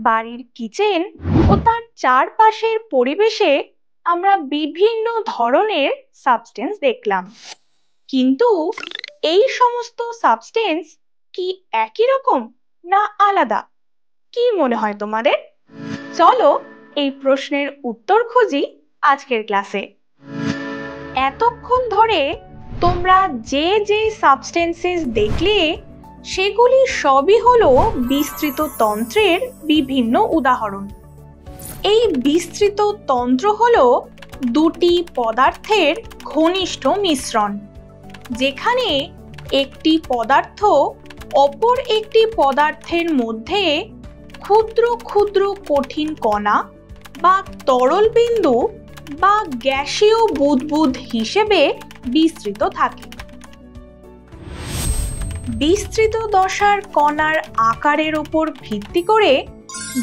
বাড়ির কিচেন ও তার চারপাশের পরিবেশে আমরা বিভিন্ন ধরনের সাবস্টেন্স দেখলাম, কিন্তু এই সমস্ত সাবস্টেন্স কি একই রকম না আলাদা? কি মনে হয় তোমাদের? চলো এই প্রশ্নের উত্তর খুঁজি আজকের ক্লাসে। এতক্ষণ ধরে তোমরা যে যে সাবস্টেন্সেস দেখলে সেগুলি সবই হলো বিস্তৃত তন্ত্রের বিভিন্ন উদাহরণ। এই বিস্তৃত তন্ত্র হলো দুটি পদার্থের ঘনিষ্ঠ মিশ্রণ, যেখানে একটি পদার্থ অপর একটি পদার্থের মধ্যে ক্ষুদ্র ক্ষুদ্র কঠিন কণা বা তরল বিন্দু বা গ্যাসীয় বুদবুদ হিসেবে বিস্তৃত থাকে। বিস্তৃত দশার কণার আকারের উপর ভিত্তি করে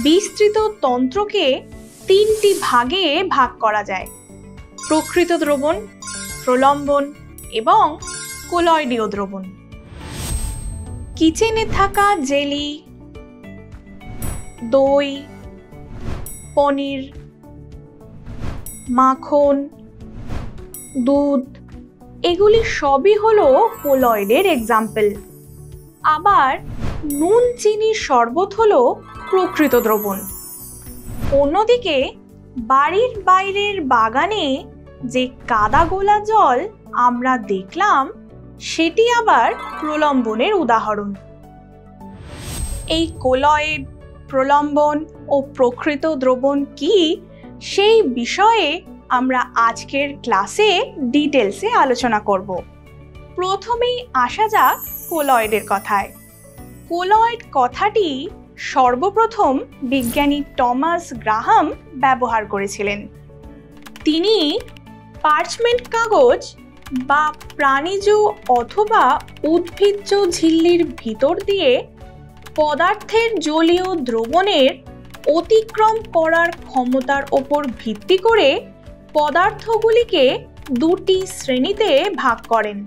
বিস্তৃত তন্ত্রকে তিনটি ভাগে ভাগ করা যায়: প্রকৃত দ্রবণ, প্রলম্বন এবং কোলয়েডীয় দ্রবণ। কিচেনে থাকা জেলি, দই, পনির, মাখন, দুধ এগুলি সবই হলো কোলয়েডের এক্সাম্পল। আবার নুন চিনির শরবত হলো প্রকৃত দ্রবণ। অন্যদিকে বাড়ির বাইরের বাগানে যে কাদা গোলা জল আমরা দেখলাম সেটি আবার প্রলম্বনের উদাহরণ। এই কোলয়েড, প্রলম্বন ও প্রকৃত দ্রবণ কি সেই বিষয়ে আমরা আজকের ক্লাসে ডিটেলসে আলোচনা করব। প্রথমেই আসা যাক কোলয়েডের কথায়। কোলয়েড কথাটি সর্বপ্রথম বিজ্ঞানী টমাস গ্রাহাম ব্যবহার করেছিলেন। তিনি পার্চমেন্ট কাগজ বা প্রাণীজ অথবা উদ্ভিজ্জ ঝিল্লির ভিতর দিয়ে পদার্থের জলীয় দ্রবণের অতিক্রম করার ক্ষমতার ওপর ভিত্তি করে পদার্থগুলিকে দুটি শ্রেণীতে ভাগ করেন।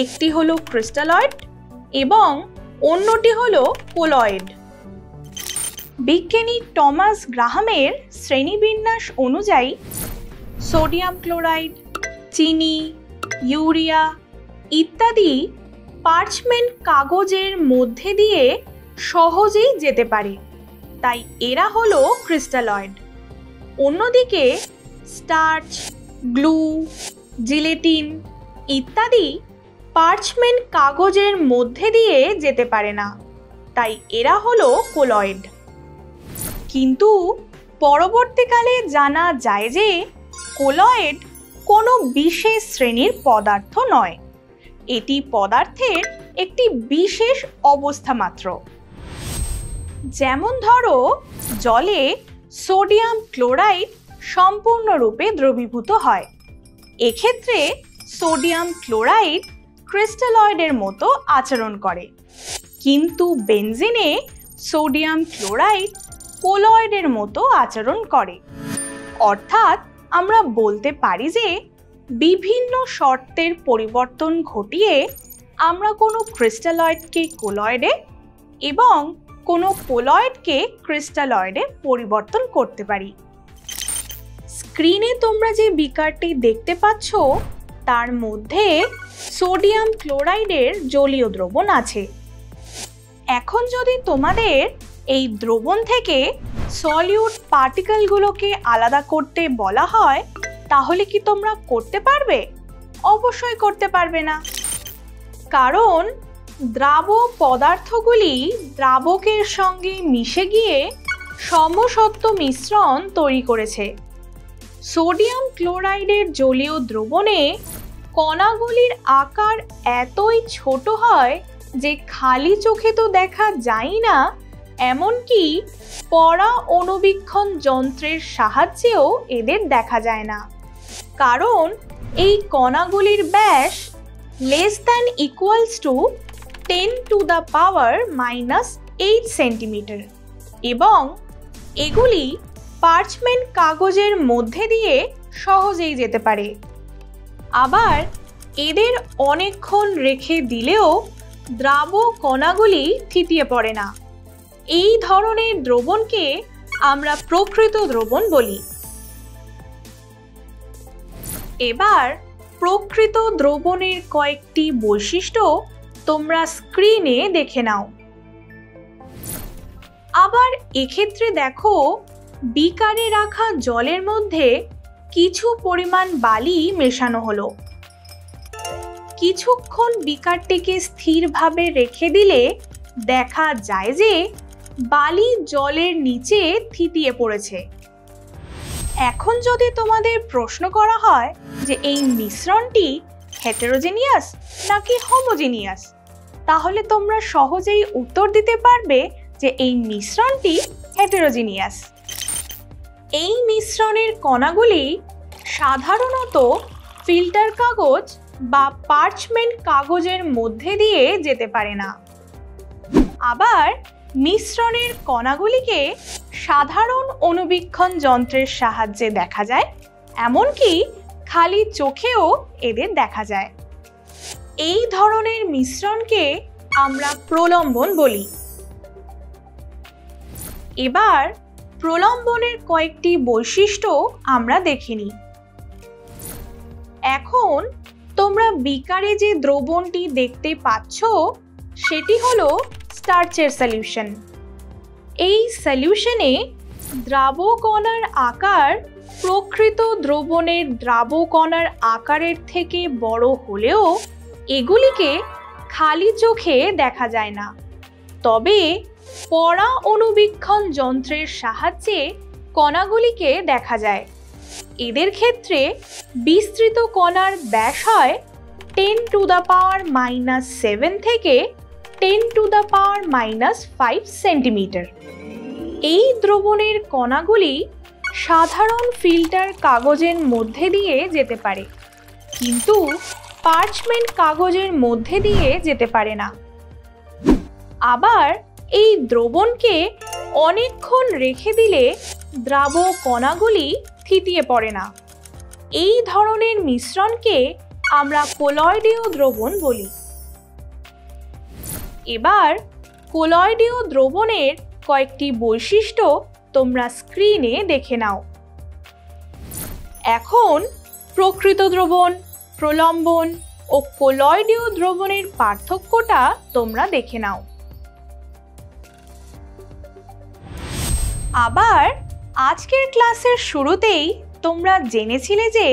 একটি হলো ক্রিস্টালয়েড এবং অন্যটি হলো কোলয়েড। বিজ্ঞানী টমাস গ্রাহামের শ্রেণীবিন্যাস অনুযায়ী সোডিয়াম ক্লোরাইড, চিনি, ইউরিয়া ইত্যাদি পার্চমেন্ট কাগজের মধ্যে দিয়ে সহজেই যেতে পারে, তাই এরা হলো ক্রিস্টালয়েড। অন্যদিকে স্টার্চ, গ্লু, জিলেটিন ইত্যাদি পার্চমেন্ট কাগজের মধ্যে দিয়ে যেতে পারে না, তাই এরা হলো কোলয়েড। কিন্তু পরবর্তীকালে জানা যায় যে কোলয়েড কোনো বিশেষ শ্রেণীর পদার্থ নয়, এটি পদার্থের একটি বিশেষ অবস্থা মাত্র। যেমন ধরো, জলে সোডিয়াম ক্লোরাইড সম্পূর্ণরূপে দ্রবীভূত হয়। এক্ষেত্রে সোডিয়াম ক্লোরাইড ক্রিস্টালয়েডের মতো আচরণ করে, কিন্তু বেনজিনে সোডিয়াম ক্লোরাইড কোলয়েডের মতো আচরণ করে। অর্থাৎ আমরা বলতে পারি যে বিভিন্ন শর্তের পরিবর্তন ঘটিয়ে আমরা কোনো ক্রিস্টালয়েডকে কোলয়েডে এবং কোনো কোলয়েডকে ক্রিস্টালয়েডে পরিবর্তন করতে পারি। স্ক্রিনে তোমরা যে বিকারটি দেখতে পাচ্ছ তার মধ্যে সোডিয়াম ক্লোরাইডের জলীয় দ্রবণ আছে। এখন যদি তোমাদের এই দ্রবণ থেকে সলিউট পার্টিকেলগুলোকে আলাদা করতে বলা হয়, তাহলে কি তোমরা করতে পারবে? অবশ্যই করতে পারবে না, কারণ দ্রাব পদার্থগুলি দ্রাবকের সঙ্গে মিশে গিয়ে সমসত্ব মিশ্রণ তৈরি করেছে। সোডিয়াম ক্লোরাইডের জলীয় দ্রবণে কণাগুলির আকার এতই ছোট হয় যে খালি চোখে তো দেখা যায় না, এমনকি পরা অণুবীক্ষণ যন্ত্রের সাহায্যেও এদের দেখা যায় না, কারণ এই কণাগুলির ব্যাস <10⁻⁸ সেন্টিমিটার এবং এগুলি পার্চমেন্ট কাগজের মধ্যে দিয়ে সহজেই যেতে পারে। আবার এদের অনেকক্ষণ রেখে দিলেও দ্রাব কণাগুলি থিতিয়ে পড়ে না, এই ধরনের দ্রবণকে আমরা প্রকৃত দ্রবণ বলি। এবার প্রকৃত দ্রবণের কয়েকটি বৈশিষ্ট্য তোমরা স্ক্রিনে দেখে নাও। আবার এক্ষেত্রে দেখো, বিকারে রাখা জলের মধ্যে কিছু পরিমাণ বালি মেশানো হলো। কিছুক্ষণ বিকারটিকে স্থিরভাবে রেখে দিলে দেখা যায় যে বালি জলের নিচে থিতিয়ে পড়েছে। এখন যদি তোমাদের প্রশ্ন করা হয় যে এই মিশ্রণটি হেটেরোজেনিয়াস নাকি হোমোজেনিয়াস, তাহলে তোমরা সহজেই উত্তর দিতে পারবে যে এই মিশ্রণটি হেটেরোজেনিয়াস। এই মিশ্রণের কণাগুলি সাধারণত ফিল্টার কাগজ বা পার্চমেন্ট কাগজের মধ্যে দিয়ে যেতে পারে না। আবার মিশ্রণের কণাগুলিকে সাধারণ অণুবীক্ষণ যন্ত্রের সাহায্যে দেখা যায়, এমনকি খালি চোখেও এদের দেখা যায়। এই ধরনের মিশ্রণকে আমরা প্রলম্বন বলি। এবার প্রলম্বনের কয়েকটি বৈশিষ্ট্য আমরা দেখে নিই। এখন তোমরা বিকারে যে দ্রবণটি দেখতে পাচ্ছ সেটি হলো স্টার্চের সলিউশন। এই সলিউশনে দ্রাবকণার আকার প্রকৃত দ্রবণের দ্রাবকণার আকারের থেকে বড় হলেও এগুলিকে খালি চোখে দেখা যায় না, তবে পরা অণুবীক্ষণ যন্ত্রের সাহায্যে কণাগুলিকে দেখা যায়। এদের ক্ষেত্রে বিস্তৃত কণার ব্যাস হয় 10⁻⁻7 থেকে 10⁻⁻5 সেন্টিমিটার। এই দ্রবণের কণাগুলি সাধারণ ফিল্টার কাগজের মধ্যে দিয়ে যেতে পারে, কিন্তু পার্চমেন্ট কাগজের মধ্যে দিয়ে যেতে পারে না। আবার এই দ্রবণকে অনেকক্ষণ রেখে দিলে দ্রাব কণাগুলি থিতিয়ে পড়ে না। এই ধরনের মিশ্রণকে আমরা কোলয়েডীয় দ্রবণ বলি। এবার কোলয়েডীয় দ্রবণের কয়েকটি বৈশিষ্ট্য তোমরা স্ক্রিনে দেখে নাও। এখন প্রকৃত দ্রবণ, প্রলম্বন ও কোলয়েডীয় দ্রবণের পার্থক্যটা তোমরা দেখে নাও। আবার আজকের ক্লাসের শুরুতেই তোমরা জেনেছিলে যে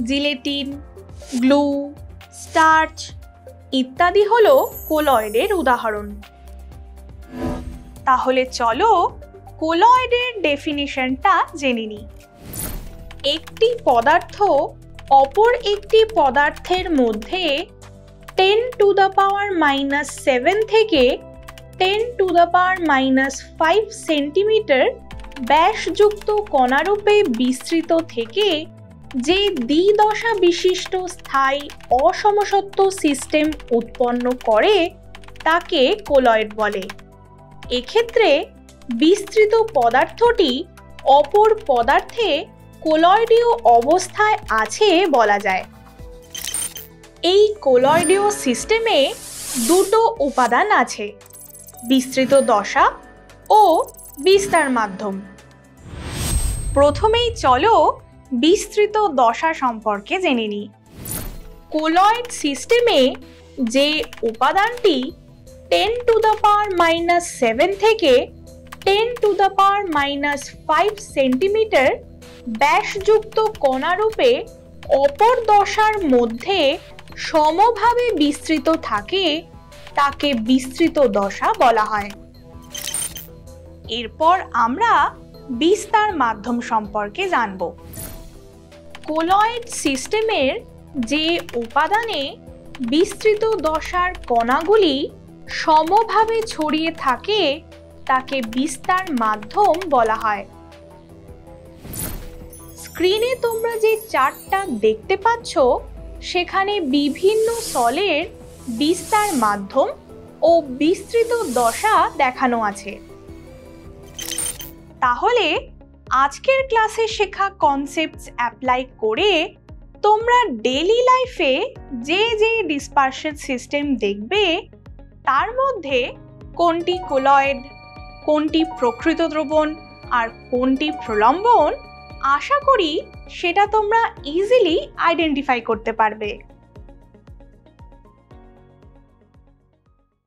জিলেটিন, গ্লু, স্টার্চ ইত্যাদি হলো কোলয়েডের উদাহরণ। তাহলে চলো কোলয়েডের ডেফিনিশনটা জেনে নিই। একটি পদার্থ অপর একটি পদার্থের মধ্যে 10⁻⁻7 থেকে 10⁻⁻5 সেন্টিমিটার ব্যাসযুক্ত কণারূপে বিস্তৃত থেকে যে দ্বিদশা বিশিষ্ট স্থায়ী অসমসত্ব সিস্টেম উৎপন্ন করে তাকে কোলয়েড বলে। এক্ষেত্রে বিস্তৃত পদার্থটি অপর পদার্থে কোলয়েডীয় অবস্থায় আছে বলা যায়। এই কোলয়েডীয় সিস্টেমে দুটো উপাদান আছে, বিস্তৃত দশা ও বিস্তার মাধ্যম। প্রথমেই চলো বিস্তৃত দশা সম্পর্কে জেনে নিই। কোলয়েড সিস্টেমে যে উপাদানটি 10⁻⁻7 থেকে 10⁻⁻5 সেন্টিমিটার ব্যাসযুক্ত কণারূপে অপর দশার মধ্যে সমভাবে বিস্তৃত থাকে তাকে বিস্তৃত দশা বলা হয়। এরপর আমরা বিস্তার মাধ্যম সম্পর্কে জানব। কোলয়েড সিস্টেমের যে উপাদানে বিস্তৃত দশার কণাগুলি সমভাবে ছড়িয়ে থাকে তাকে বিস্তার মাধ্যম বলা হয়। স্ক্রিনে তোমরা যে চার্টটা দেখতে পাচ্ছ সেখানে বিভিন্ন স্থলের বিস্তার মাধ্যম ও বিস্তৃত দশা দেখানো আছে। তাহলে আজকের ক্লাসে শেখা কনসেপ্টস অ্যাপ্লাই করে তোমরা ডেইলি লাইফে যে যে ডিসপারশন সিস্টেম দেখবে তার মধ্যে কোনটি কোলয়েড, কোনটি প্রকৃত দ্রবণ আর কোনটি প্রলম্বন, আশা করি সেটা তোমরা ইজিলি আইডেন্টিফাই করতে পারবে।